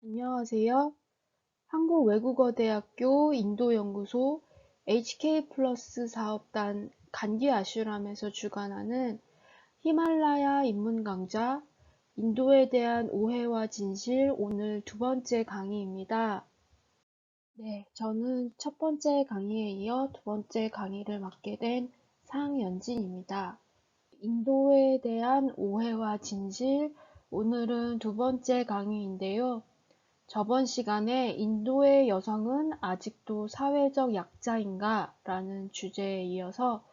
안녕하세요. 한국외국어대학교 인도연구소 HK 플러스 사업단 간디 아슈람에서 주관하는 히말라야 입문 강좌 인도에 대한 오해와 진실 오늘 두 번째 강의입니다. 네, 저는 첫 번째 강의에 이어 두 번째 강의를 맡게 된 상연진입니다. 인도에 대한 오해와 진실 오늘은 두 번째 강의인데요. 저번 시간에 인도의 여성은 아직도 사회적 약자인가? 라는 주제에 이어서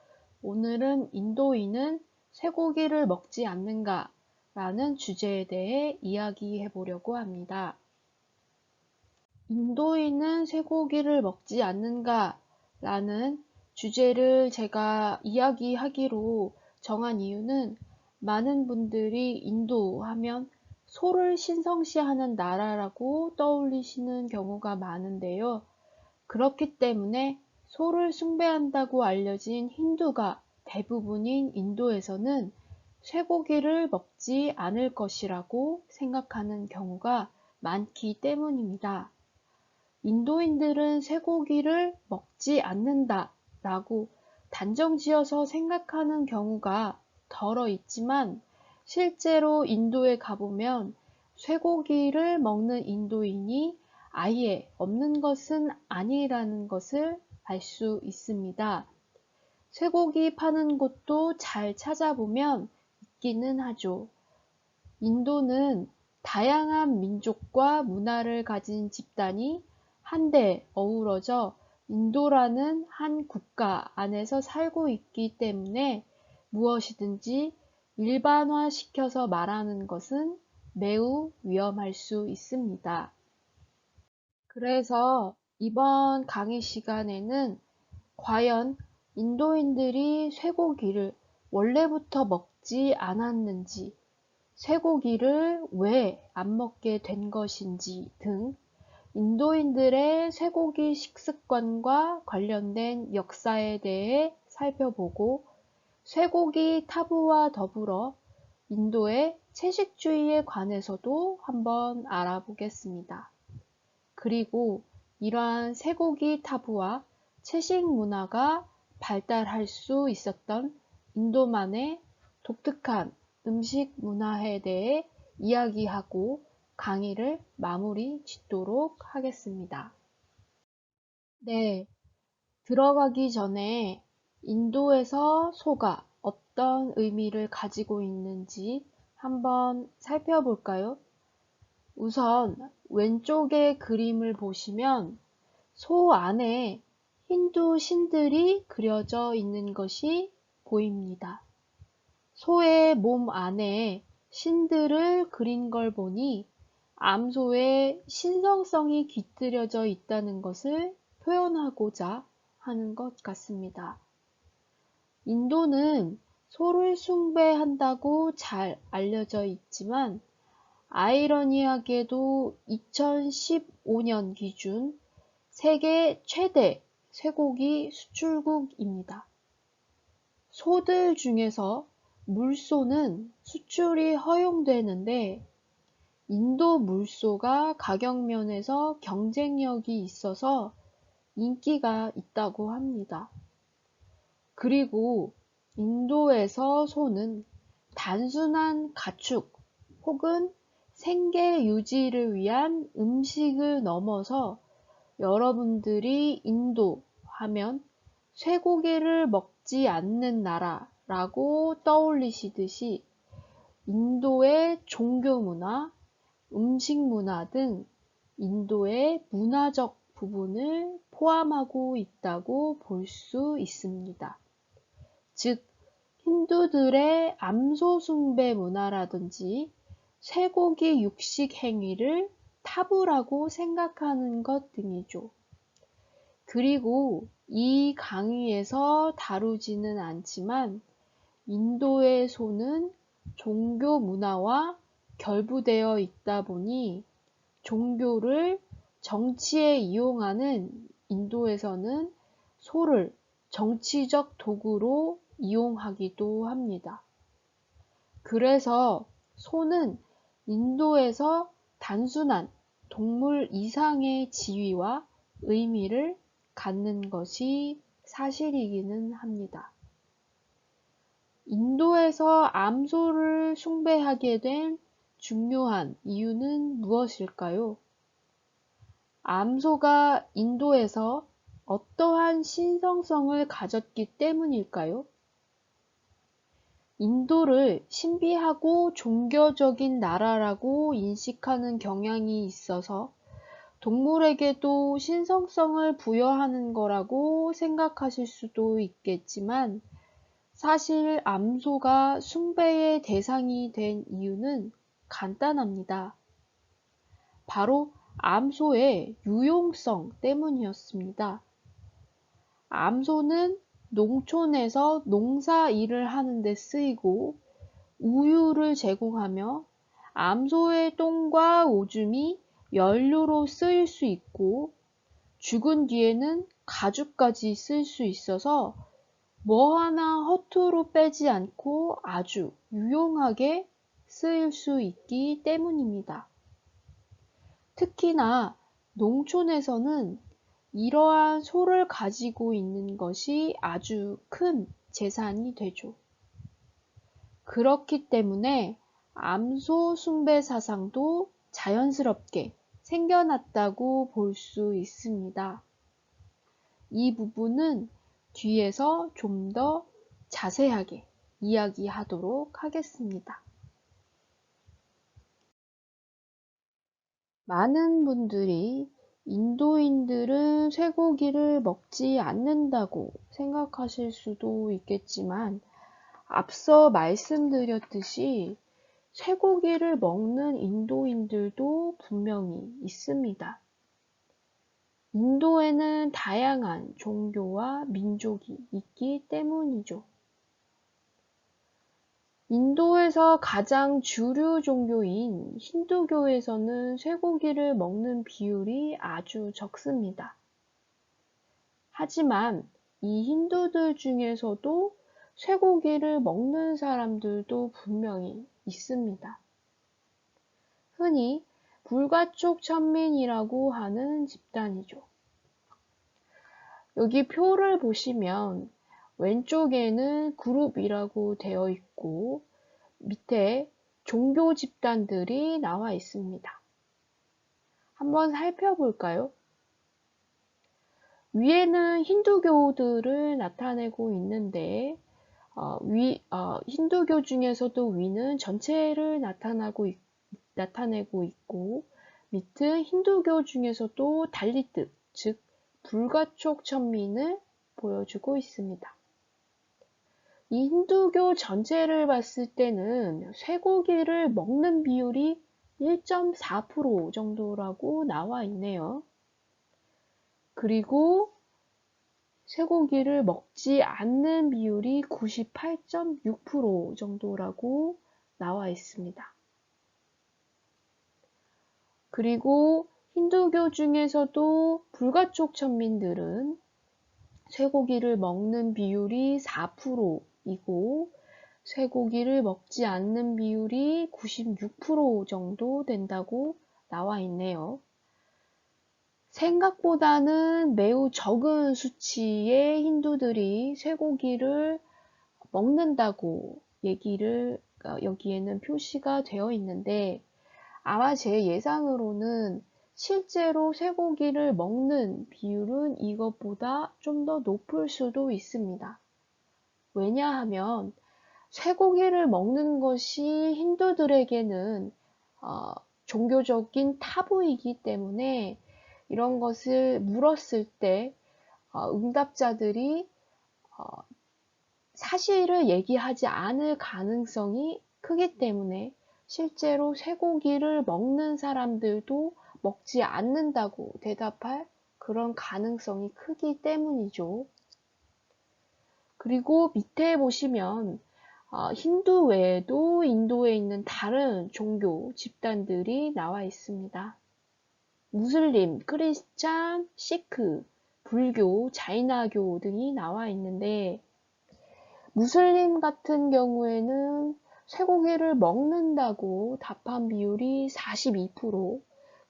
오늘은 인도인은 쇠고기를 먹지 않는가? 라는 주제에 대해 이야기해 보려고 합니다. 인도인은 쇠고기를 먹지 않는가? 라는 주제를 제가 이야기하기로 정한 이유는 많은 분들이 인도 하면 소를 신성시하는 나라라고 떠올리시는 경우가 많은데요. 그렇기 때문에 소를 숭배한다고 알려진 힌두가 대부분인 인도에서는 쇠고기를 먹지 않을 것이라고 생각하는 경우가 많기 때문입니다. 인도인들은 쇠고기를 먹지 않는다 라고 단정지어서 생각하는 경우가 덜어 있지만 실제로 인도에 가보면 쇠고기를 먹는 인도인이 아예 없는 것은 아니라는 것을 알 수 있습니다. 쇠고기 파는 곳도 잘 찾아보면 있기는 하죠. 인도는 다양한 민족과 문화를 가진 집단이 한데 어우러져 인도라는 한 국가 안에서 살고 있기 때문에 무엇이든지 일반화시켜서 말하는 것은 매우 위험할 수 있습니다. 그래서 이번 강의 시간에는 과연 인도인들이 쇠고기를 원래부터 먹지 않았는지, 쇠고기를 왜 안 먹게 된 것인지 등 인도인들의 쇠고기 식습관과 관련된 역사에 대해 살펴보고 쇠고기 타부와 더불어 인도의 채식주의에 관해서도 한번 알아보겠습니다. 그리고 이러한 쇠고기 타부와 채식 문화가 발달할 수 있었던 인도만의 독특한 음식 문화에 대해 이야기하고 강의를 마무리 짓도록 하겠습니다. 네, 들어가기 전에 인도에서 소가 어떤 의미를 가지고 있는지 한번 살펴볼까요? 우선 왼쪽의 그림을 보시면 소 안에 힌두 신들이 그려져 있는 것이 보입니다. 소의 몸 안에 신들을 그린 걸 보니 암소의 신성성이 깃들여져 있다는 것을 표현하고자 하는 것 같습니다. 인도는 소를 숭배한다고 잘 알려져 있지만 아이러니하게도 2015년 기준 세계 최대 쇠고기 수출국입니다. 소들 중에서 물소는 수출이 허용되는데 인도 물소가 가격 면에서 경쟁력이 있어서 인기가 있다고 합니다. 그리고 인도에서 소는 단순한 가축 혹은 생계 유지를 위한 음식을 넘어서 여러분들이 인도 하면 쇠고기를 먹지 않는 나라라고 떠올리시듯이 인도의 종교 문화, 음식 문화 등 인도의 문화적 부분을 포함하고 있다고 볼 수 있습니다. 즉, 힌두들의 암소 숭배 문화라든지 쇠고기 육식 행위를 타부라고 생각하는 것 등이죠. 그리고 이 강의에서 다루지는 않지만 인도의 소는 종교 문화와 결부되어 있다 보니 종교를 정치에 이용하는 인도에서는 소를 정치적 도구로 이용하기도 합니다. 그래서 소는 인도에서 단순한 동물 이상의 지위와 의미를 갖는 것이 사실이기는 합니다. 인도에서 암소를 숭배하게 된 중요한 이유는 무엇일까요? 암소가 인도에서 어떠한 신성성을 가졌기 때문일까요? 인도를 신비하고 종교적인 나라라고 인식하는 경향이 있어서 동물에게도 신성성을 부여하는 거라고 생각하실 수도 있겠지만 사실 암소가 숭배의 대상이 된 이유는 간단합니다. 바로 암소의 유용성 때문이었습니다. 암소는 농촌에서 농사 일을 하는 데 쓰이고 우유를 제공하며 암소의 똥과 오줌이 연료로 쓰일 수 있고 죽은 뒤에는 가죽까지 쓸 수 있어서 뭐 하나 허투루 빼지 않고 아주 유용하게 쓰일 수 있기 때문입니다. 특히나 농촌에서는 이러한 소를 가지고 있는 것이 아주 큰 재산이 되죠. 그렇기 때문에 암소 숭배 사상도 자연스럽게 생겨났다고 볼 수 있습니다. 이 부분은 뒤에서 좀 더 자세하게 이야기하도록 하겠습니다. 많은 분들이 인도인들은 쇠고기를 먹지 않는다고 생각하실 수도 있겠지만 앞서 말씀드렸듯이 쇠고기를 먹는 인도인들도 분명히 있습니다. 인도에는 다양한 종교와 민족이 있기 때문이죠. 인도에서 가장 주류 종교인 힌두교에서는 쇠고기를 먹는 비율이 아주 적습니다. 하지만 이 힌두들 중에서도 쇠고기를 먹는 사람들도 분명히 있습니다. 흔히 불가촉 천민이라고 하는 집단이죠. 여기 표를 보시면 왼쪽에는 그룹이라고 되어 있고 밑에 종교 집단들이 나와 있습니다. 한번 살펴볼까요? 위에는 힌두교들을 나타내고 있는데 힌두교 중에서도 위는 전체를 나타내고 있고 밑은 힌두교 중에서도 달리뜻, 즉 불가촉 천민을 보여주고 있습니다. 이 힌두교 전체를 봤을 때는 쇠고기를 먹는 비율이 1.4% 정도라고 나와 있네요. 그리고 쇠고기를 먹지 않는 비율이 98.6% 정도라고 나와 있습니다. 그리고 힌두교 중에서도 불가촉 천민들은 쇠고기를 먹는 비율이 4%이고 쇠고기를 먹지 않는 비율이 96% 정도 된다고 나와 있네요. 생각보다는 매우 적은 수치의 힌두들이 쇠고기를 먹는다고 여기에는 표시가 되어 있는데 아마 제 예상으로는 실제로 쇠고기를 먹는 비율은 이것보다 좀 더 높을 수도 있습니다. 왜냐하면 쇠고기를 먹는 것이 힌두들에게는 종교적인 타부이기 때문에 이런 것을 물었을 때 응답자들이 사실을 얘기하지 않을 가능성이 크기 때문에 실제로 쇠고기를 먹는 사람들도 먹지 않는다고 대답할 그런 가능성이 크기 때문이죠. 그리고 밑에 보시면 힌두 외에도 인도에 있는 다른 종교 집단들이 나와 있습니다. 무슬림, 크리스찬, 시크, 불교, 자이나교 등이 나와 있는데 무슬림 같은 경우에는 쇠고기를 먹는다고 답한 비율이 42%,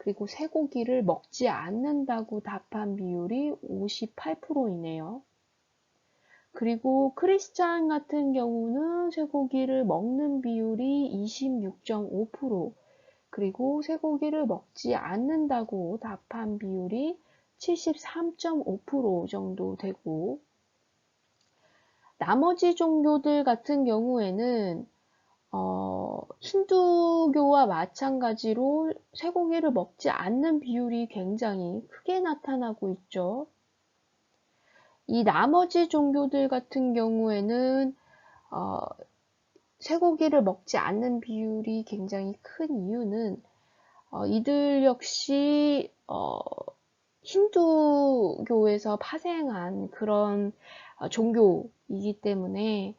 그리고 쇠고기를 먹지 않는다고 답한 비율이 58%이네요. 그리고 크리스찬 같은 경우는 쇠고기를 먹는 비율이 26.5%, 그리고 쇠고기를 먹지 않는다고 답한 비율이 73.5% 정도 되고, 나머지 종교들 같은 경우에는 힌두교와 마찬가지로 쇠고기를 먹지 않는 비율이 굉장히 크게 나타나고 있죠. 이 나머지 종교들 같은 경우에는 쇠고기를 먹지 않는 비율이 굉장히 큰 이유는 이들 역시 힌두교에서 파생한 그런 종교이기 때문에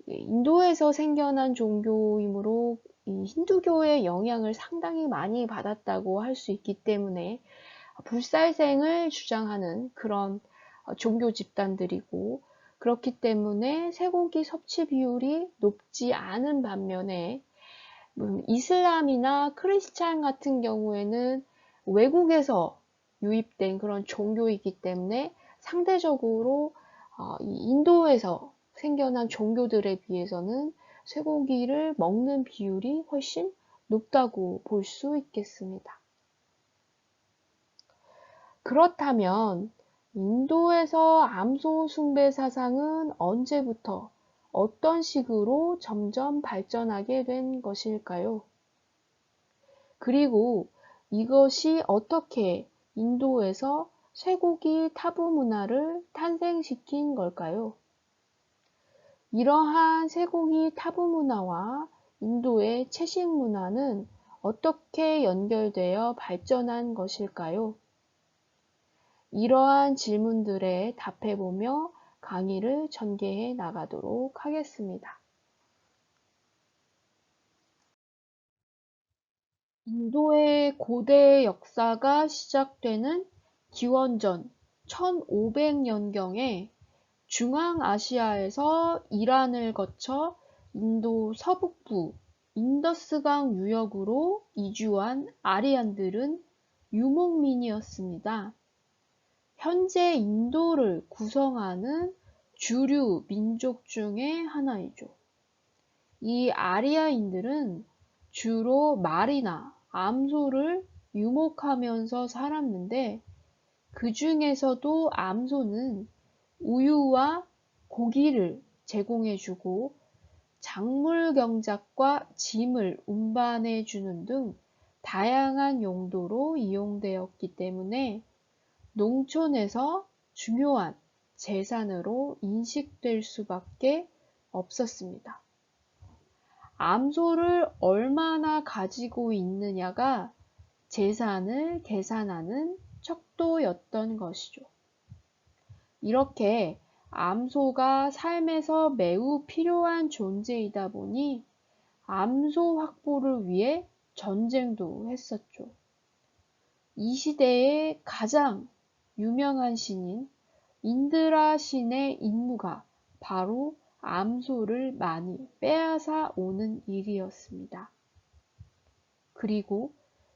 인도에서 생겨난 종교이므로 이 힌두교의 영향을 상당히 많이 받았다고 할 수 있기 때문에 불살생을 주장하는 그런 종교 집단들이고, 그렇기 때문에 쇠고기 섭취 비율이 높지 않은 반면에 이슬람이나 크리스찬 같은 경우에는 외국에서 유입된 그런 종교이기 때문에 상대적으로 이 인도에서 생겨난 종교들에 비해서는 쇠고기를 먹는 비율이 훨씬 높다고 볼 수 있겠습니다. 그렇다면 인도에서 암소 숭배 사상은 언제부터 어떤 식으로 점점 발전하게 된 것일까요? 그리고 이것이 어떻게 인도에서 쇠고기 타부 문화를 탄생시킨 걸까요? 이러한 쇠고기 타부 문화와 인도의 채식 문화는 어떻게 연결되어 발전한 것일까요? 이러한 질문들에 답해보며 강의를 전개해 나가도록 하겠습니다. 인도의 고대 역사가 시작되는 기원전 1500년경에 중앙아시아에서 이란을 거쳐 인도 서북부 인더스강 유역으로 이주한 아리안들은 유목민이었습니다. 현재 인도를 구성하는 주류 민족 중의 하나이죠. 이 아리아인들은 주로 말이나 암소를 유목하면서 살았는데, 그 중에서도 암소는 우유와 고기를 제공해주고 작물 경작과 짐을 운반해주는 등 다양한 용도로 이용되었기 때문에 농촌에서 중요한 재산으로 인식될 수밖에 없었습니다. 암소를 얼마나 가지고 있느냐가 재산을 계산하는 척도였던 것이죠. 이렇게 암소가 삶에서 매우 필요한 존재이다 보니 암소 확보를 위해 전쟁도 했었죠. 이 시대의 가장 유명한 신인 인드라 신의 임무가 바로 암소를 많이 빼앗아 오는 일이었습니다. 그리고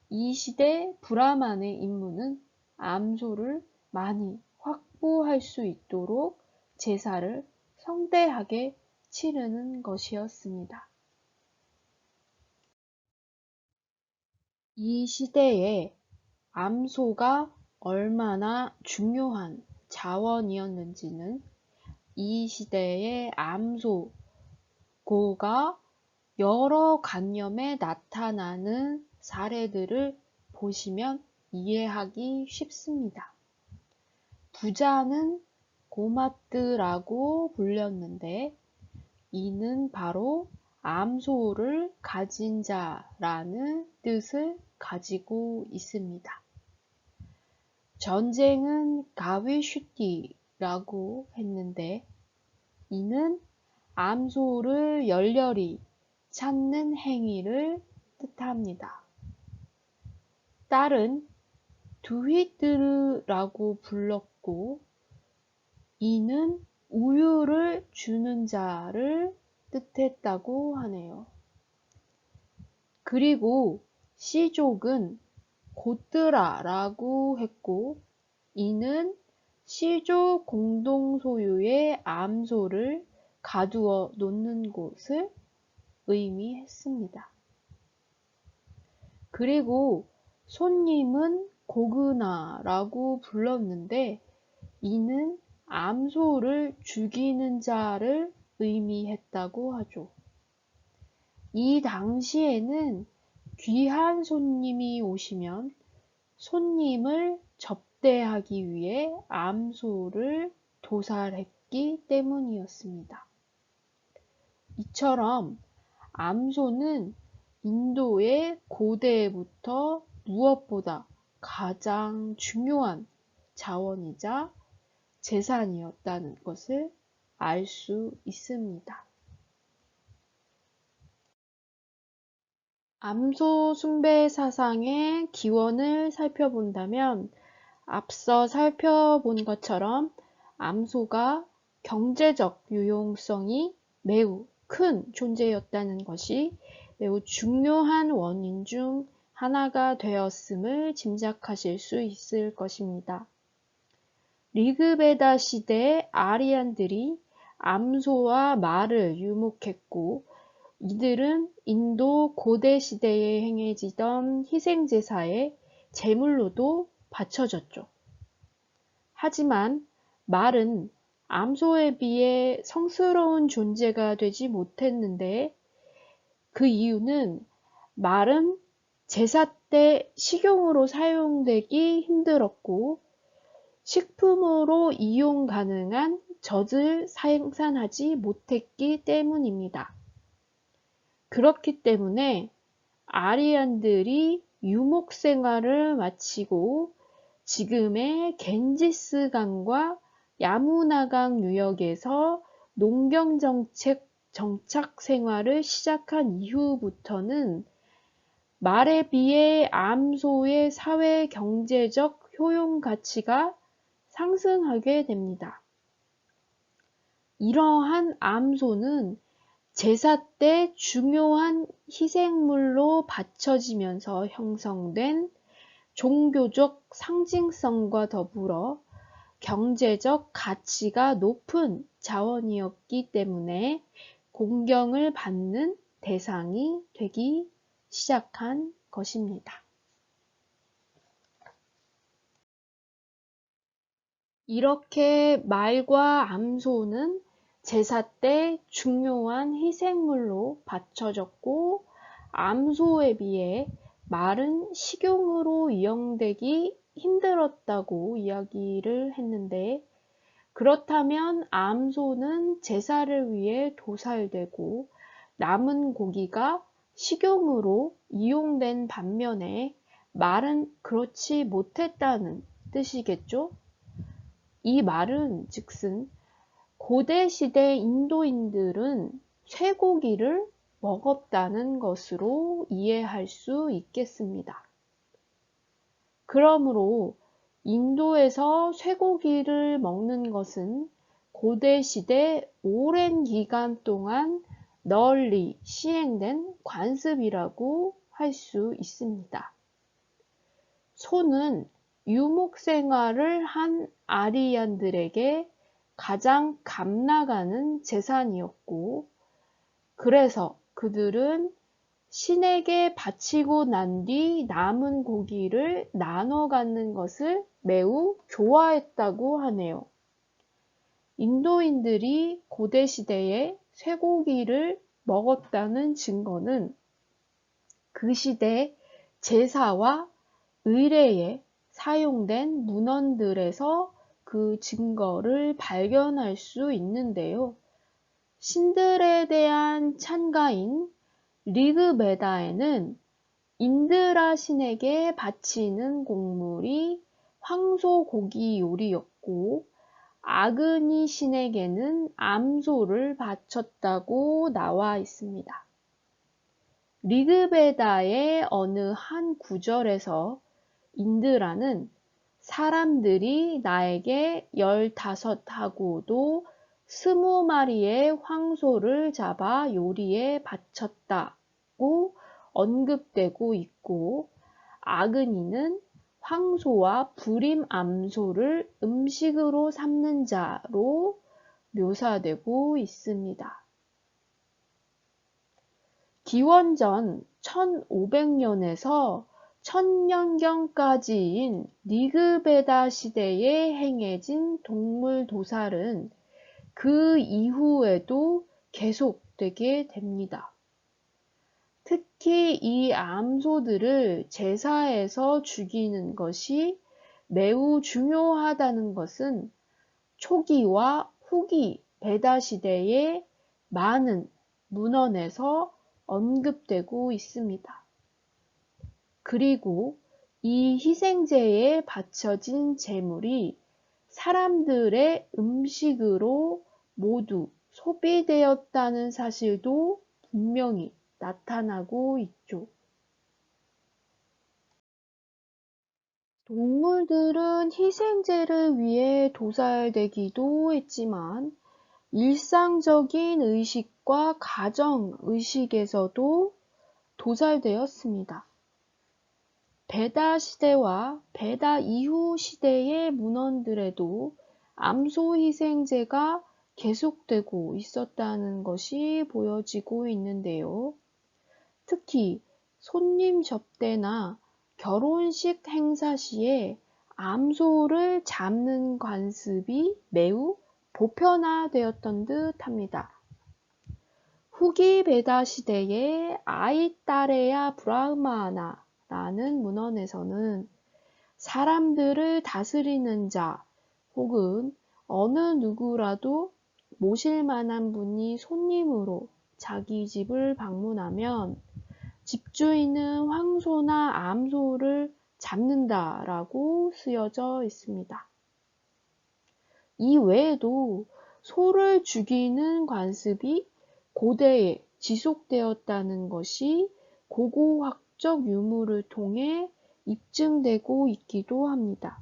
이 시대 브라만의 임무는 암소를 많이 확보할 수 있도록 제사를 성대하게 치르는 것이었습니다. 이 시대에 암소가 얼마나 중요한 자원이었는지는 이 시대의 암소고가 여러 관념에 나타나는 사례들을 보시면 이해하기 쉽습니다. 부자는 고마뜨라고 불렸는데, 이는 바로 암소를 가진 자라는 뜻을 가지고 있습니다. 전쟁은 가위슈티라고 했는데, 이는 암소를 열렬히 찾는 행위를 뜻합니다. 딸은 두휘뜨르라고 불렀고, 이는 우유를 주는 자를 뜻했다고 하네요. 그리고 씨족은 고뜨라라고 했고, 이는 시조 공동 소유의 암소를 가두어 놓는 곳을 의미했습니다. 그리고 손님은 고그나라고 불렀는데, 이는 암소를 죽이는 자를 의미했다고 하죠. 이 당시에는 귀한 손님이 오시면 손님을 접대하기 위해 암소를 도살했기 때문이었습니다. 이처럼 암소는 인도의 고대부터 무엇보다 가장 중요한 자원이자 재산이었다는 것을 알 수 있습니다. 암소 숭배 사상의 기원을 살펴본다면 앞서 살펴본 것처럼 암소가 경제적 유용성이 매우 큰 존재였다는 것이 매우 중요한 원인 중 하나가 되었음을 짐작하실 수 있을 것입니다. 리그베다 시대 아리안들이 암소와 말을 유목했고, 이들은 인도 고대 시대에 행해지던 희생제사의 제물로도 바쳐졌죠. 하지만 말은 암소에 비해 성스러운 존재가 되지 못했는데, 그 이유는 말은 제사 때 식용으로 사용되기 힘들었고, 식품으로 이용 가능한 젖을 생산하지 못했기 때문입니다. 그렇기 때문에 아리안들이 유목 생활을 마치고 지금의 겐지스강과 야무나강 유역에서 농경정착 생활을 시작한 이후부터는 말에 비해 암소의 사회 경제적 효용 가치가 상승하게 됩니다. 이러한 암소는 제사 때 중요한 희생물로 바쳐지면서 형성된 종교적 상징성과 더불어 경제적 가치가 높은 자원이었기 때문에 공경을 받는 대상이 되기 시작한 것입니다. 이렇게 말과 암소는 제사 때 중요한 희생물로 바쳐졌고, 암소에 비해 말은 식용으로 이용되기 힘들었다고 이야기를 했는데, 그렇다면 암소는 제사를 위해 도살되고 남은 고기가 식용으로 이용된 반면에 말은 그렇지 못했다는 뜻이겠죠? 이 말은 즉슨 고대 시대 인도인들은 쇠고기를 먹었다는 것으로 이해할 수 있겠습니다. 그러므로 인도에서 쇠고기를 먹는 것은 고대 시대 오랜 기간 동안 널리 시행된 관습이라고 할 수 있습니다. 소는 유목 생활을 한 아리안들에게 가장 값나가는 재산이었고, 그래서 그들은 신에게 바치고 난 뒤 남은 고기를 나눠 갖는 것을 매우 좋아했다고 하네요. 인도인들이 고대 시대에 쇠고기를 먹었다는 증거는 그 시대 제사와 의례에 사용된 문헌들에서 그 증거를 발견할 수 있는데요. 신들에 대한 찬가인 리그베다에는 인드라 신에게 바치는 곡물이 황소고기 요리였고, 아그니 신에게는 암소를 바쳤다고 나와 있습니다. 리그베다의 어느 한 구절에서 인드라는 사람들이 나에게 15하고도 20마리의 황소를 잡아 요리에 바쳤다고 언급되고 있고, 아그니는 황소와 불임암소를 음식으로 삼는 자로 묘사되고 있습니다. 기원전 1500년에서 1000년경까지인 리그베다 시대에 행해진 동물 도살은 그 이후에도 계속되게 됩니다. 특히 이 암소들을 제사에서 죽이는 것이 매우 중요하다는 것은 초기와 후기 베다 시대의 많은 문헌에서 언급되고 있습니다. 그리고 이 희생제에 바쳐진 제물이 사람들의 음식으로 모두 소비되었다는 사실도 분명히 나타나고 있죠. 동물들은 희생제를 위해 도살되기도 했지만 일상적인 의식과 가정 의식에서도 도살되었습니다. 베다 시대와 베다 이후 시대의 문헌들에도 암소 희생제가 계속되고 있었다는 것이 보여지고 있는데요. 특히 손님 접대나 결혼식 행사 시에 암소를 잡는 관습이 매우 보편화되었던 듯 합니다. 후기 베다 시대의 아이따레야 브라흐마나라는 문헌에서는 사람들을 다스리는 자 혹은 어느 누구라도 모실 만한 분이 손님으로 자기 집을 방문하면 집주인은 황소나 암소를 잡는다라고 쓰여져 있습니다. 이 외에도 소를 죽이는 관습이 고대에 지속되었다는 것이 고고학적 유물을 통해 입증되고 있기도 합니다.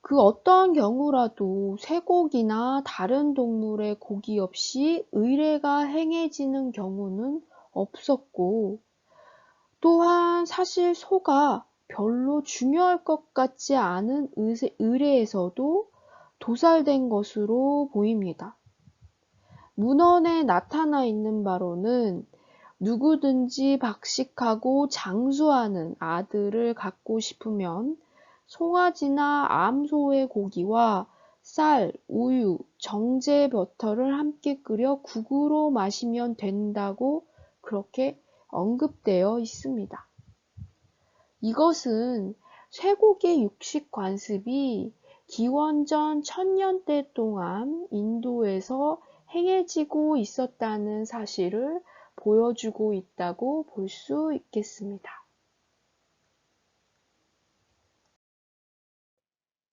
그 어떠한 경우라도 쇠고기나 다른 동물의 고기 없이 의례가 행해지는 경우는 없었고, 또한 사실 소가 별로 중요할 것 같지 않은 의례에서도 도살된 것으로 보입니다. 문헌에 나타나 있는 바로는 누구든지 박식하고 장수하는 아들을 갖고 싶으면 송아지나 암소의 고기와 쌀, 우유, 정제 버터를 함께 끓여 국으로 마시면 된다고 그렇게 언급되어 있습니다. 이것은 쇠고기 육식 관습이 기원전 1000년대 동안 인도에서 행해지고 있었다는 사실을 보여주고 있다고 볼 수 있겠습니다.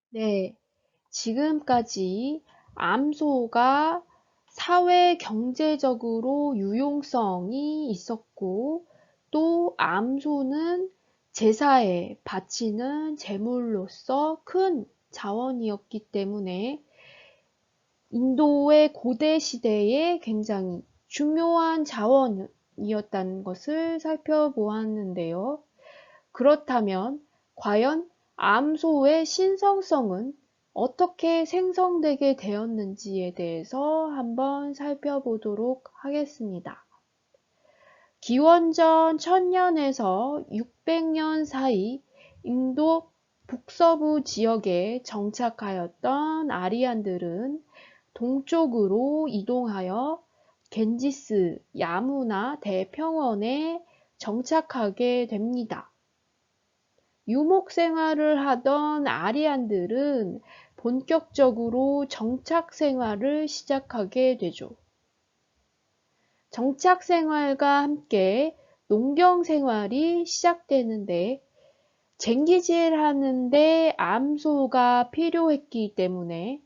네, 지금까지 암소가 사회 경제적으로 유용성이 있었고 또 암소는 제사에 바치는 제물로서 큰 자원이었기 때문에 인도의 고대 시대에 굉장히 중요한 자원이었다는 것을 살펴보았는데요. 그렇다면 과연 암소의 신성성은 어떻게 생성되게 되었는지에 대해서 한번 살펴보도록 하겠습니다. 기원전 1000년에서 600년 사이 인도 북서부 지역에 정착하였던 아리안들은 동쪽으로 이동하여 겐지스, 야무나 대평원에 정착하게 됩니다. 유목 생활을 하던 아리안들은 본격적으로 정착 생활을 시작하게 되죠. 정착 생활과 함께 농경 생활이 시작되는데 쟁기질 하는데 암소가 필요했기 때문에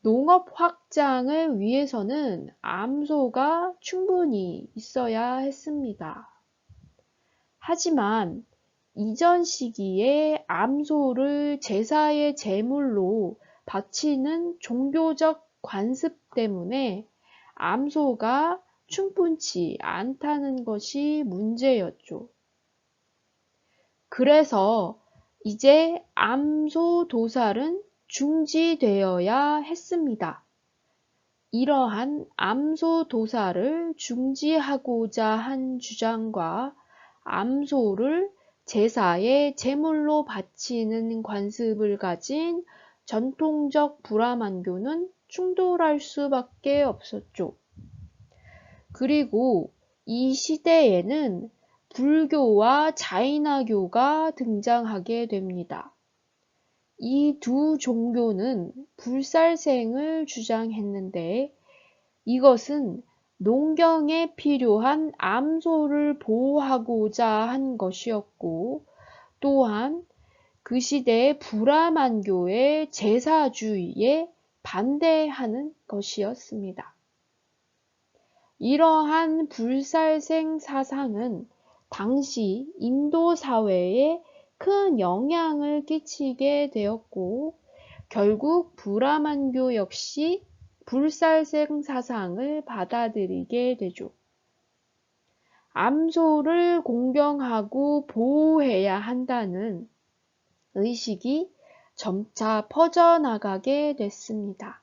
농업 확장을 위해서는 암소가 충분히 있어야 했습니다. 하지만 이전 시기에 암소를 제사의 제물로 바치는 종교적 관습 때문에 암소가 충분치 않다는 것이 문제였죠. 그래서 이제 암소 도살은 중지되어야 했습니다. 이러한 암소 도살을 중지하고자 한 주장과 암소를 제사에 제물로 바치는 관습을 가진 전통적 브라만교는 충돌할 수밖에 없었죠. 그리고 이 시대에는 불교와 자이나교가 등장하게 됩니다. 이 두 종교는 불살생을 주장했는데 이것은 농경에 필요한 암소를 보호하고자 한 것이었고 또한 그 시대의 브라만교의 제사주의에 반대하는 것이었습니다. 이러한 불살생 사상은 당시 인도 사회에 큰 영향을 끼치게 되었고 결국 브라만교 역시 불살생 사상을 받아들이게 되죠. 암소를 공경하고 보호해야 한다는 의식이 점차 퍼져나가게 됐습니다.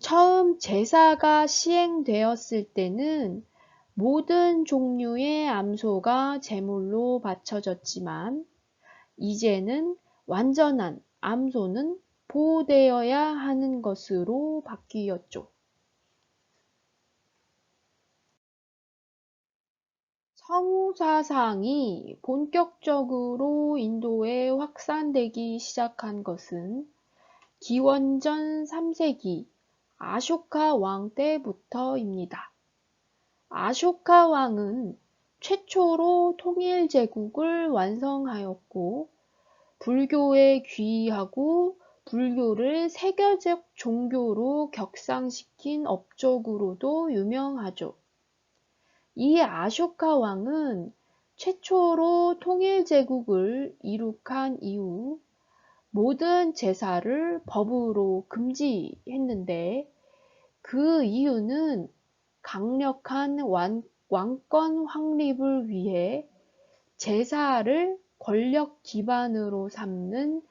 처음 제사가 시행되었을 때는 모든 종류의 암소가 제물로 바쳐졌지만 이제는 완전한 암소는 보호되어야 하는 것으로 바뀌었죠. 성우 사상이 본격적으로 인도에 확산되기 시작한 것은 기원전 3세기 아쇼카 왕 때부터입니다. 아쇼카 왕은 최초로 통일 제국을 완성하였고 불교에 귀의하고 불교를 세계적 종교로 격상시킨 업적으로도 유명하죠. 이 아쇼카 왕은 최초로 통일 제국을 이룩한 이후 모든 제사를 법으로 금지했는데 그 이유는 강력한 왕권 확립을 위해 제사를 권력 기반으로 삼는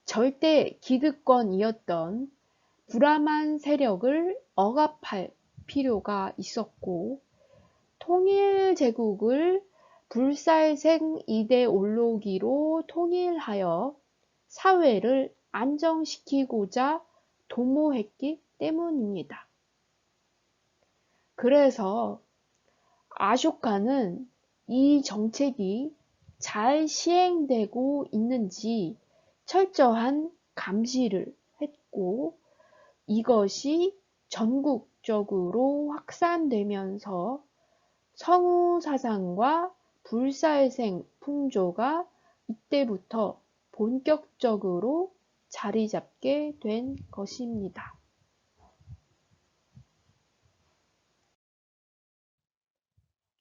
절대 기득권이었던 브라만 세력을 억압할 필요가 있었고 통일 제국을 불살생 이데올로기로 통일하여 사회를 안정시키고자 도모했기 때문입니다. 그래서 아쇼카는 이 정책이 잘 시행되고 있는지 철저한 감시를 했고 이것이 전국적으로 확산되면서 성우 사상과 불살생 풍조가 이때부터 본격적으로 자리 잡게 된 것입니다.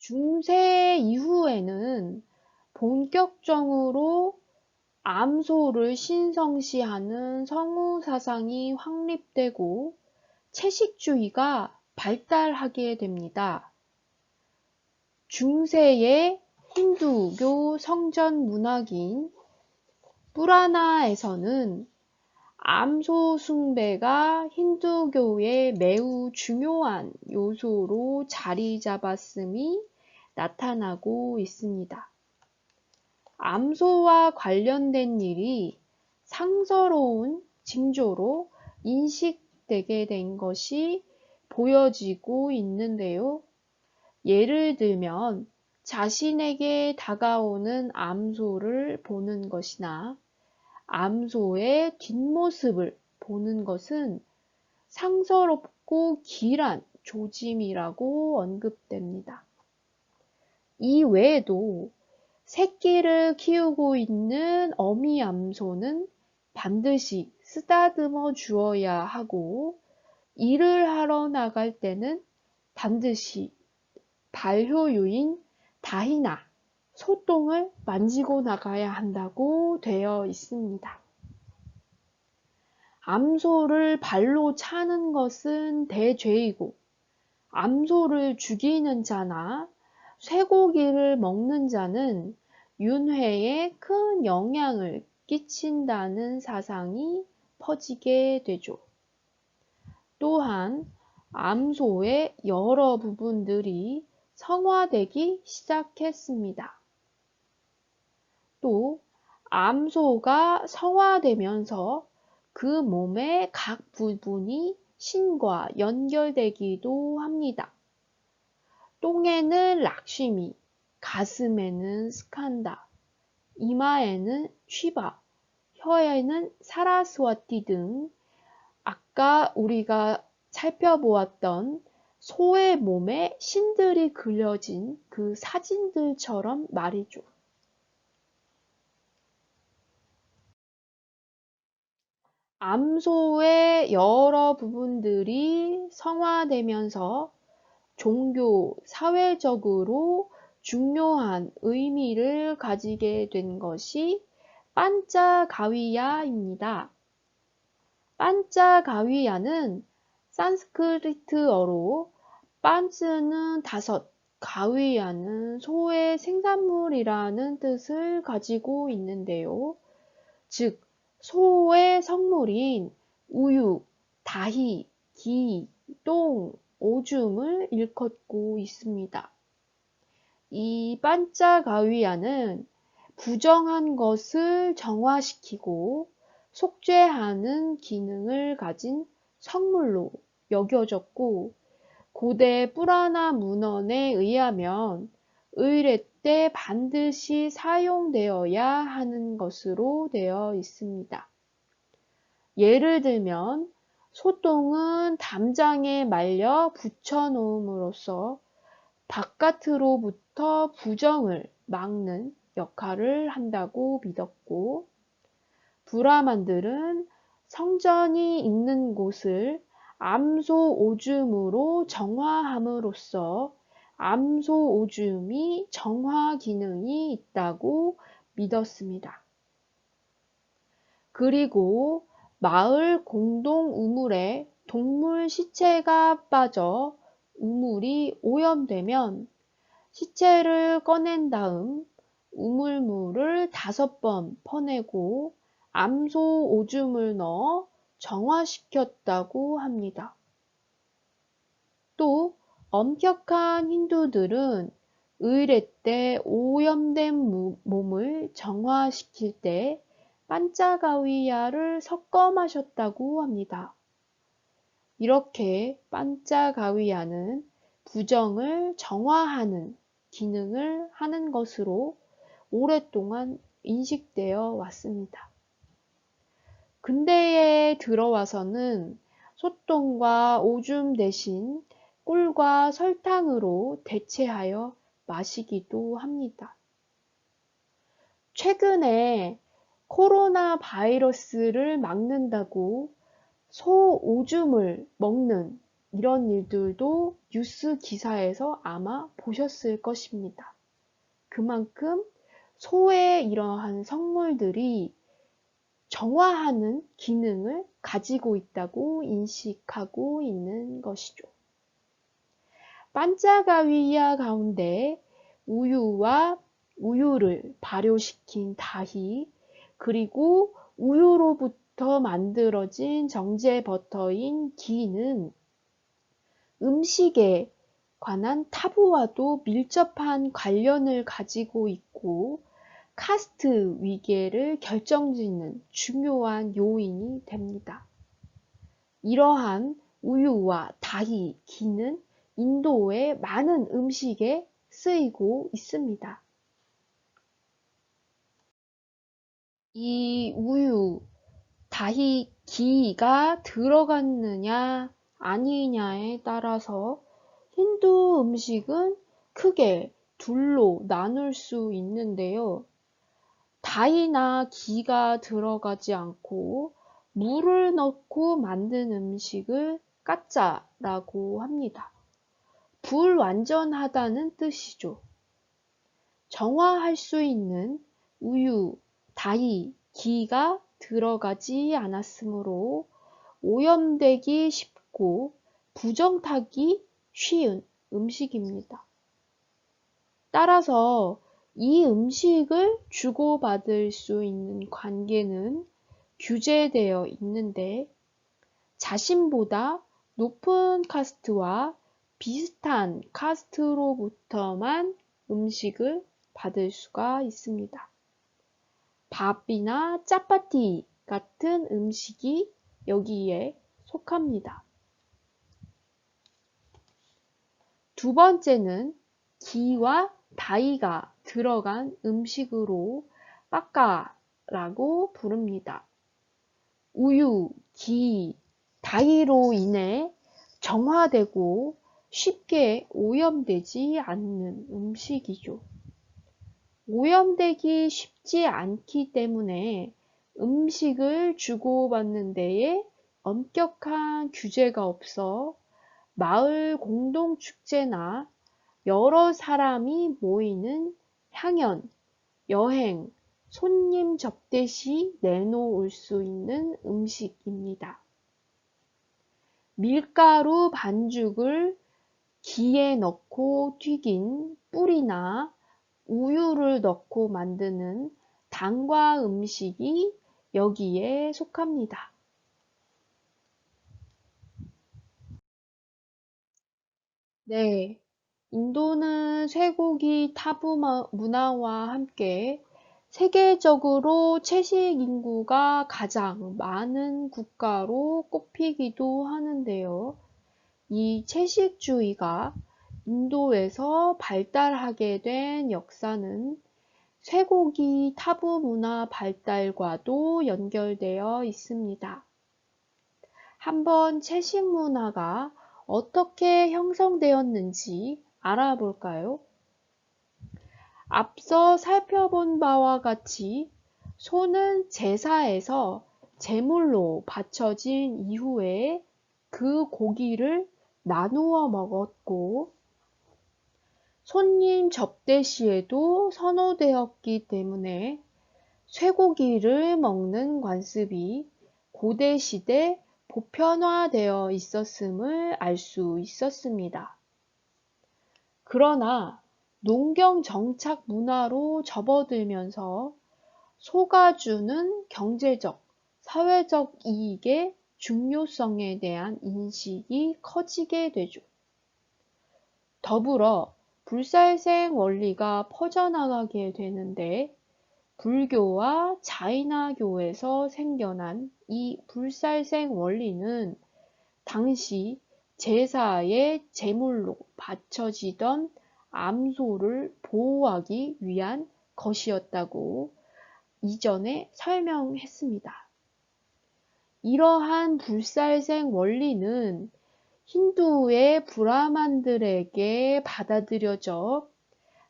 중세 이후에는 본격적으로 암소를 신성시하는 성우 사상이 확립되고 채식주의가 발달하게 됩니다. 중세의 힌두교 성전 문학인 뿌라나에서는 암소 숭배가 힌두교의 매우 중요한 요소로 자리 잡았음이 나타나고 있습니다. 암소와 관련된 일이 상서로운 징조로 인식되게 된 것이 보여지고 있는데요. 예를 들면 자신에게 다가오는 암소를 보는 것이나 암소의 뒷모습을 보는 것은 상서롭고 기란 조짐이라고 언급됩니다. 이 외에도 새끼를 키우고 있는 어미 암소는 반드시 쓰다듬어 주어야 하고 일을 하러 나갈 때는 반드시 반려묘인 다히나, 소똥을 만지고 나가야 한다고 되어 있습니다. 암소를 발로 차는 것은 대죄이고 암소를 죽이는 자나 쇠고기를 먹는 자는 윤회에 큰 영향을 끼친다는 사상이 퍼지게 되죠. 또한 암소의 여러 부분들이 성화되기 시작했습니다. 또 암소가 성화되면서 그 몸의 각 부분이 신과 연결되기도 합니다. 똥에는 락시미, 가슴에는 스칸다, 이마에는 쉬바, 혀에는 사라스와티 등 아까 우리가 살펴보았던 소의 몸에 신들이 그려진 그 사진들처럼 말이죠. 암소의 여러 부분들이 성화되면서 종교, 사회적으로 중요한 의미를 가지게 된 것이 판차가위야입니다. 판차가위야는 산스크리트어로 판츠는 다섯, 가위야는 소의 생산물이라는 뜻을 가지고 있는데요. 즉, 소의 성물인 우유, 다희, 기, 똥, 오줌을 일컫고 있습니다. 이 판차가위야는 부정한 것을 정화시키고 속죄하는 기능을 가진 성물로 여겨졌고, 고대 뿌라나 문헌에 의하면 의례 때 반드시 사용되어야 하는 것으로 되어 있습니다. 예를 들면 소똥은 담장에 말려 붙여놓음으로써 바깥으로부터 부정을 막는 역할을 한다고 믿었고, 브라만들은 성전이 있는 곳을 암소 오줌으로 정화함으로써 암소 오줌이 정화 기능이 있다고 믿었습니다. 그리고 마을 공동 우물에 동물 시체가 빠져 우물이 오염되면 시체를 꺼낸 다음 우물물을 5번 퍼내고 암소 오줌을 넣어 정화시켰다고 합니다. 또 엄격한 힌두들은 의례 때 오염된 몸을 정화시킬 때 판차가위야를 섞어 마셨다고 합니다. 이렇게 판차가위야는 부정을 정화하는 기능을 하는 것으로 오랫동안 인식되어 왔습니다. 근대에 들어와서는 소똥과 오줌 대신 꿀과 설탕으로 대체하여 마시기도 합니다. 최근에 코로나 바이러스를 막는다고 소 오줌을 먹는 이런 일들도 뉴스 기사에서 아마 보셨을 것입니다. 그만큼 소의 이러한 성물들이 정화하는 기능을 가지고 있다고 인식하고 있는 것이죠. 판차가위야 가운데 우유와 우유를 발효시킨 다희, 그리고 우유로부터 만들어진 정제 버터인 기는 음식에 관한 타부와도 밀접한 관련을 가지고 있고 카스트 위계를 결정짓는 중요한 요인이 됩니다. 이러한 우유와 다희, 기는 인도의 많은 음식에 쓰이고 있습니다. 이 우유, 다희, 기가 들어갔느냐 아니냐에 따라서 힌두 음식은 크게 둘로 나눌 수 있는데요. 다희나 기가 들어가지 않고 물을 넣고 만든 음식을 까짜라고 합니다. 불완전하다는 뜻이죠. 정화할 수 있는 우유, 다희, 기가 들어가지 않았으므로 오염되기 쉽고 부정타기 쉬운 음식입니다. 따라서 이 음식을 주고받을 수 있는 관계는 규제되어 있는데 자신보다 높은 카스트와 비슷한 카스트로부터만 음식을 받을 수가 있습니다. 밥이나 짜파티 같은 음식이 여기에 속합니다. 두 번째는 기와 다이가 들어간 음식으로 빠까라고 부릅니다. 우유, 기, 다이로 인해 정화되고 쉽게 오염되지 않는 음식이죠. 오염되기 쉽지 않기 때문에 음식을 주고받는 데에 엄격한 규제가 없어 마을 공동축제나 여러 사람이 모이는 향연, 여행, 손님 접대 시 내놓을 수 있는 음식입니다. 밀가루 반죽을 기에 넣고 튀긴 뿔이나 우유를 넣고 만드는 단과 음식이 여기에 속합니다. 네, 인도는 쇠고기 타부 문화와 함께 세계적으로 채식 인구가 가장 많은 국가로 꼽히기도 하는데요. 이 채식주의가 인도에서 발달하게 된 역사는 쇠고기 타부 문화 발달과도 연결되어 있습니다. 한번 채식 문화가 어떻게 형성되었는지 알아볼까요? 앞서 살펴본 바와 같이 소는 제사에서 제물로 바쳐진 이후에 그 고기를 나누어 먹었고 손님 접대 시에도 선호되었기 때문에 쇠고기를 먹는 관습이 고대시대 보편화되어 있었음을 알 수 있었습니다. 그러나 농경 정착 문화로 접어들면서 소가 주는 경제적, 사회적 이익의 중요성에 대한 인식이 커지게 되죠. 더불어 불살생 원리가 퍼져나가게 되는데 불교와 자이나교에서 생겨난 이 불살생 원리는 당시 제사의 제물로 바쳐지던 암소를 보호하기 위한 것이었다고 이전에 설명했습니다. 이러한 불살생 원리는 힌두의 브라만들에게 받아들여져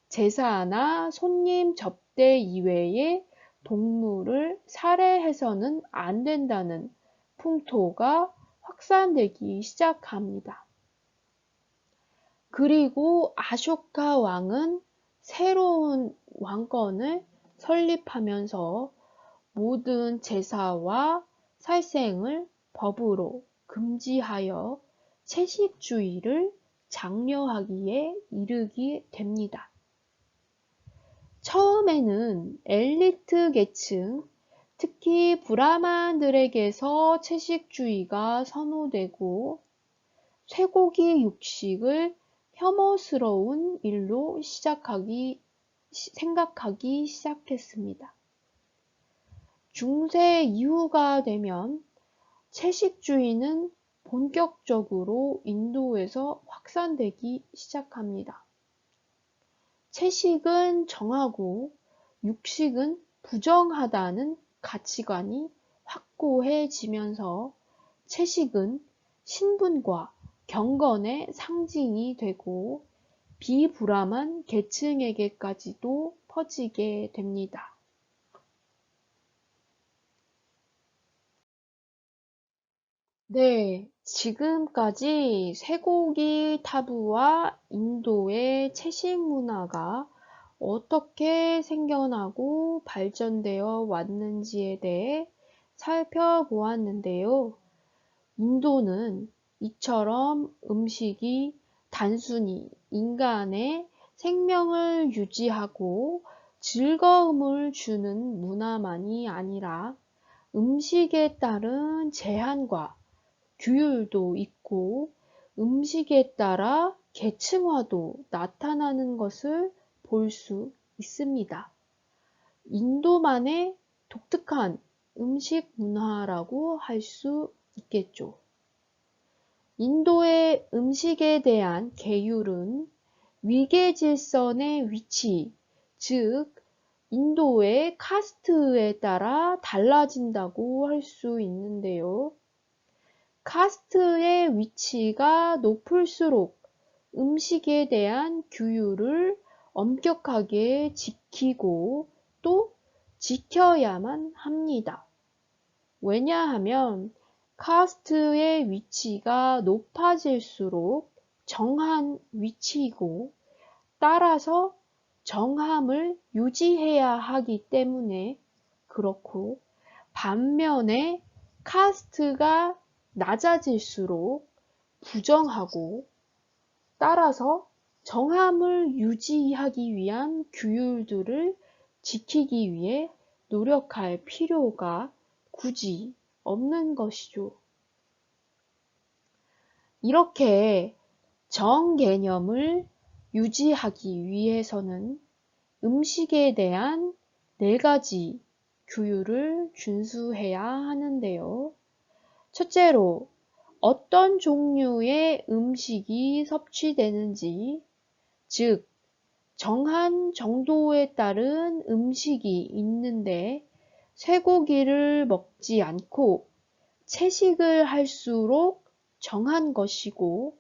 제사나 손님 접대 이외에 동물을 살해해서는 안 된다는 풍토가 확산되기 시작합니다. 그리고 아쇼카 왕은 새로운 왕권을 설립하면서 모든 제사와 살생을 법으로 금지하여 채식주의를 장려하기에 이르게 됩니다. 처음에는 엘리트 계층, 특히 브라만들에게서 채식주의가 선호되고 쇠고기 육식을 혐오스러운 일로 생각하기 시작했습니다. 중세 이후가 되면 채식주의는 본격적으로 인도에서 확산되기 시작합니다. 채식은 정하고 육식은 부정하다는 가치관이 확고해지면서 채식은 신분과 경건의 상징이 되고 비브라만 계층에게까지도 퍼지게 됩니다. 네, 지금까지 쇠고기 타부와 인도의 채식 문화가 어떻게 생겨나고 발전되어 왔는지에 대해 살펴보았는데요. 인도는 이처럼 음식이 단순히 인간의 생명을 유지하고 즐거움을 주는 문화만이 아니라 음식에 따른 제한과 규율도 있고 음식에 따라 계층화도 나타나는 것을 볼 수 있습니다. 인도만의 독특한 음식 문화라고 할 수 있겠죠. 인도의 음식에 대한 계율은 위계질서의 위치, 즉 인도의 카스트에 따라 달라진다고 할 수 있는데요. 카스트의 위치가 높을수록 음식에 대한 규율을 엄격하게 지키고 또 지켜야만 합니다. 왜냐하면 카스트의 위치가 높아질수록 정한 위치이고 따라서 정함을 유지해야 하기 때문에 그렇고, 반면에 카스트가 낮아질수록 부정하고 따라서 정함을 유지하기 위한 규율들을 지키기 위해 노력할 필요가 굳이 없는 것이죠. 이렇게 정 개념을 유지하기 위해서는 음식에 대한 4가지 규율을 준수해야 하는데요. 첫째로, 어떤 종류의 음식이 섭취되는지, 즉 정한 정도에 따른 음식이 있는데 쇠고기를 먹지 않고 채식을 할수록 정한 것이고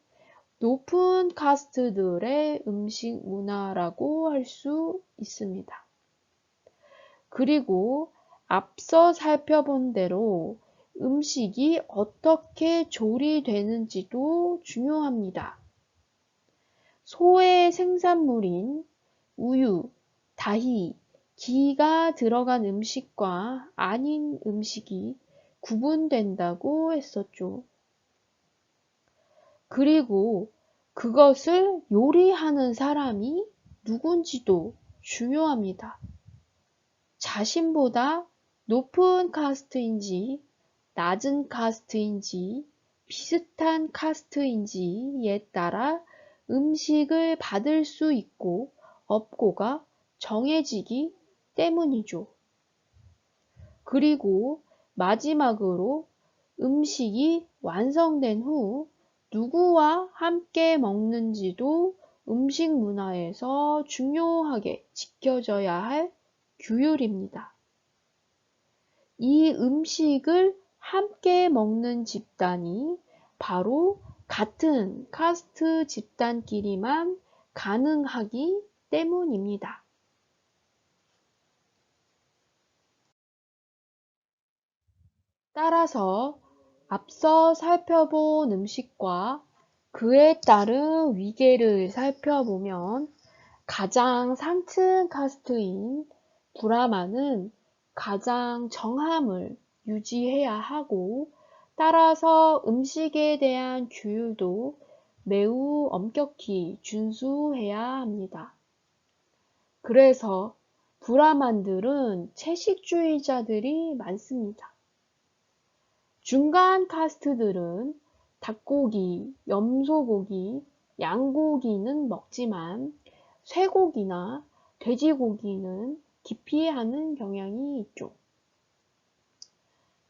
높은 카스트들의 음식 문화라고 할 수 있습니다. 그리고 앞서 살펴본 대로 음식이 어떻게 조리되는지도 중요합니다. 소의 생산물인 우유, 다희, 기가 들어간 음식과 아닌 음식이 구분된다고 했었죠. 그리고 그것을 요리하는 사람이 누군지도 중요합니다. 자신보다 높은 카스트인지 낮은 카스트인지 비슷한 카스트인지에 따라 음식을 받을 수 있고 없고가 정해지기 때문이죠. 그리고 마지막으로 음식이 완성된 후 누구와 함께 먹는지도 음식 문화에서 중요하게 지켜져야 할 규율입니다. 이 음식을 함께 먹는 집단이 바로 같은 카스트 집단끼리만 가능하기 때문입니다. 따라서 앞서 살펴본 음식과 그에 따른 위계를 살펴보면 가장 상층 카스트인 브라만은 가장 정함을 유지해야 하고 따라서 음식에 대한 규율도 매우 엄격히 준수해야 합니다. 그래서 브라만들은 채식주의자들이 많습니다. 중간 카스트들은 닭고기, 염소고기, 양고기는 먹지만 쇠고기나 돼지고기는 기피하는 경향이 있죠.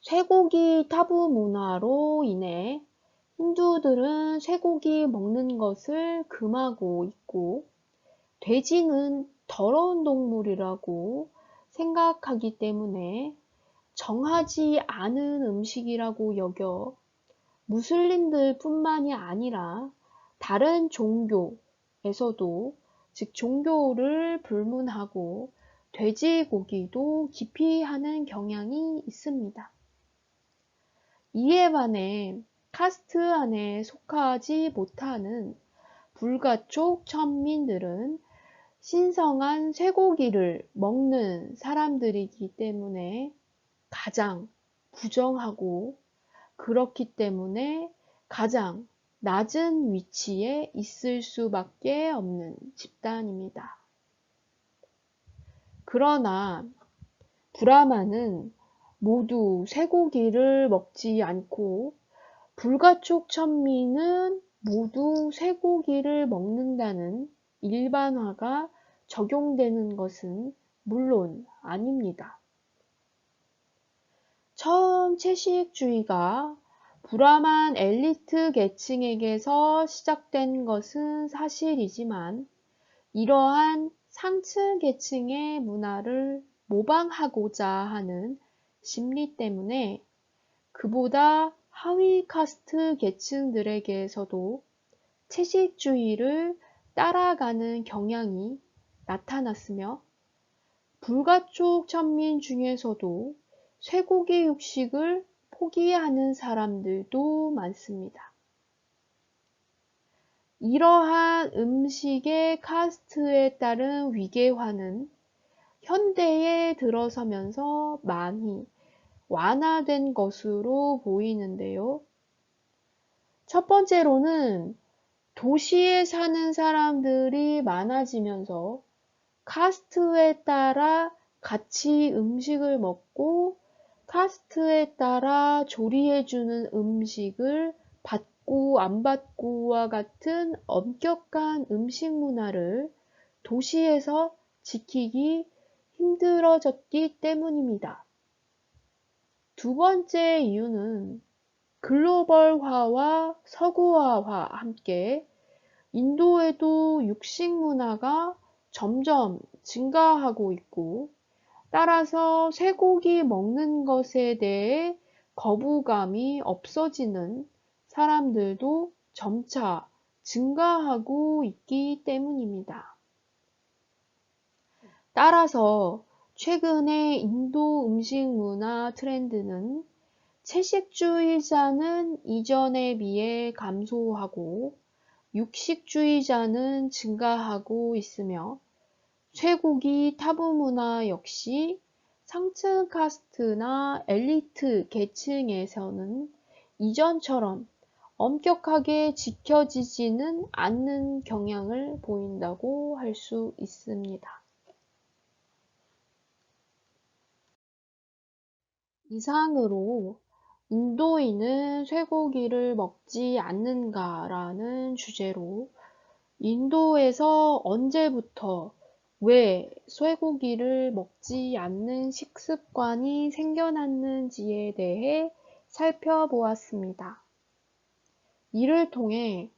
쇠고기 타부 문화로 인해 힌두들은 쇠고기 먹는 것을 금하고 있고 돼지는 더러운 동물이라고 생각하기 때문에 정하지 않은 음식이라고 여겨 무슬림들 뿐만이 아니라 다른 종교에서도 즉 종교를 불문하고 돼지고기도 기피하는 경향이 있습니다. 이에 반해 카스트 안에 속하지 못하는 불가촉 천민들은 신성한 쇠고기를 먹는 사람들이기 때문에 가장 부정하고 그렇기 때문에 가장 낮은 위치에 있을 수밖에 없는 집단입니다. 그러나 브라마는 모두 쇠고기를 먹지 않고 불가촉 천민은 모두 쇠고기를 먹는다는 일반화가 적용되는 것은 물론 아닙니다. 처음 채식주의가 브라만 엘리트 계층에게서 시작된 것은 사실이지만 이러한 상층 계층의 문화를 모방하고자 하는 심리 때문에 그보다 하위 카스트 계층들에게서도 채식주의를 따라가는 경향이 나타났으며 불가촉 천민 중에서도 쇠고기 육식을 포기하는 사람들도 많습니다. 이러한 음식의 카스트에 따른 위계화는 현대에 들어서면서 많이 완화된 것으로 보이는데요. 첫 번째로는 도시에 사는 사람들이 많아지면서 카스트에 따라 같이 음식을 먹고 카스트에 따라 조리해주는 음식을 받고 안 받고와 같은 엄격한 음식 문화를 도시에서 지키기 힘들어졌기 때문입니다. 두 번째 이유는 글로벌화와 서구화와 함께 인도에도 육식 문화가 점점 증가하고 있고 따라서 쇠고기 먹는 것에 대해 거부감이 없어지는 사람들도 점차 증가하고 있기 때문입니다. 따라서 최근의 인도 음식 문화 트렌드는 채식주의자는 이전에 비해 감소하고 육식주의자는 증가하고 있으며 쇠고기 타부 문화 역시 상층 카스트나 엘리트 계층에서는 이전처럼 엄격하게 지켜지지는 않는 경향을 보인다고 할 수 있습니다. 이상으로 인도인은 쇠고기를 먹지 않는가라는 주제로 인도에서 언제부터 왜 쇠고기를 먹지 않는 식습관이 생겨났는지에 대해 살펴보았습니다. 이를 통해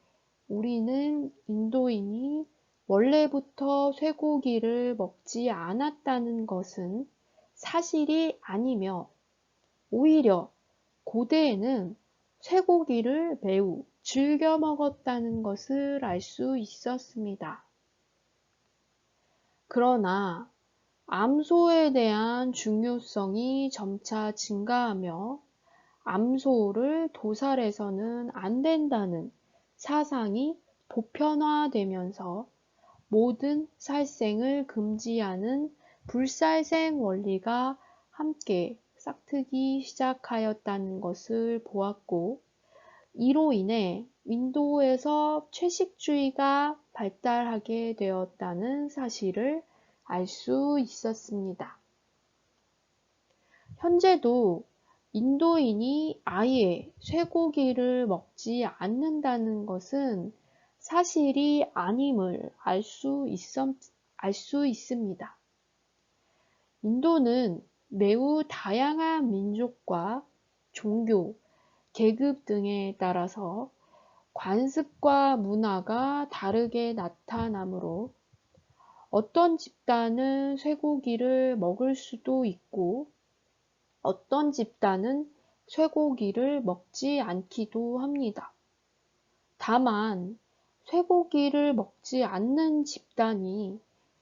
우리는 인도인이 원래부터 쇠고기를 먹지 않았다는 것은 사실이 아니며 오히려 고대에는 쇠고기를 매우 즐겨 먹었다는 것을 알 수 있었습니다. 그러나 암소에 대한 중요성이 점차 증가하며 암소를 도살해서는 안 된다는 사상이 보편화되면서 모든 살생을 금지하는 불살생 원리가 함께 싹트기 시작하였다는 것을 보았고 이로 인해 인도에서 채식주의가 발달하게 되었다는 사실을 알 수 있었습니다. 현재도 인도인이 아예 쇠고기를 먹지 않는다는 것은 사실이 아님을 알 수 있습니다. 인도는 매우 다양한 민족과 종교, 계급 등에 따라서 관습과 문화가 다르게 나타나므로 어떤 집단은 쇠고기를 먹을 수도 있고 어떤 집단은 쇠고기를 먹지 않기도 합니다. 다만 쇠고기를 먹지 않는 집단이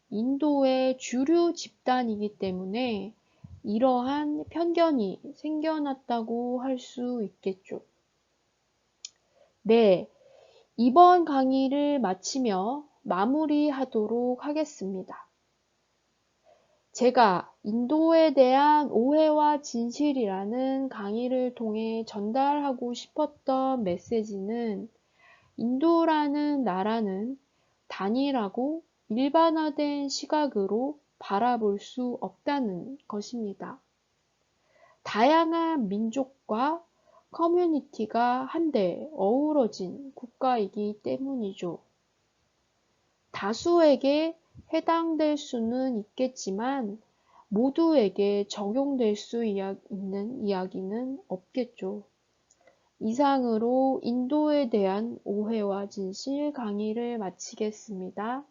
인도의 주류 집단이기 때문에 이러한 편견이 생겨났다고 할 수 있겠죠. 네, 이번 강의를 마치며 마무리하도록 하겠습니다. 제가 인도에 대한 오해와 진실이라는 강의를 통해 전달하고 싶었던 메시지는 인도라는 나라는 단일하고 일반화된 시각으로 바라볼 수 없다는 것입니다. 다양한 민족과 커뮤니티가 한데 어우러진 국가이기 때문이죠. 다수에게 해당될 수는 있겠지만 모두에게 적용될 수 있는 이야기는 없겠죠. 이상으로 인도에 대한 오해와 진실 강의를 마치겠습니다.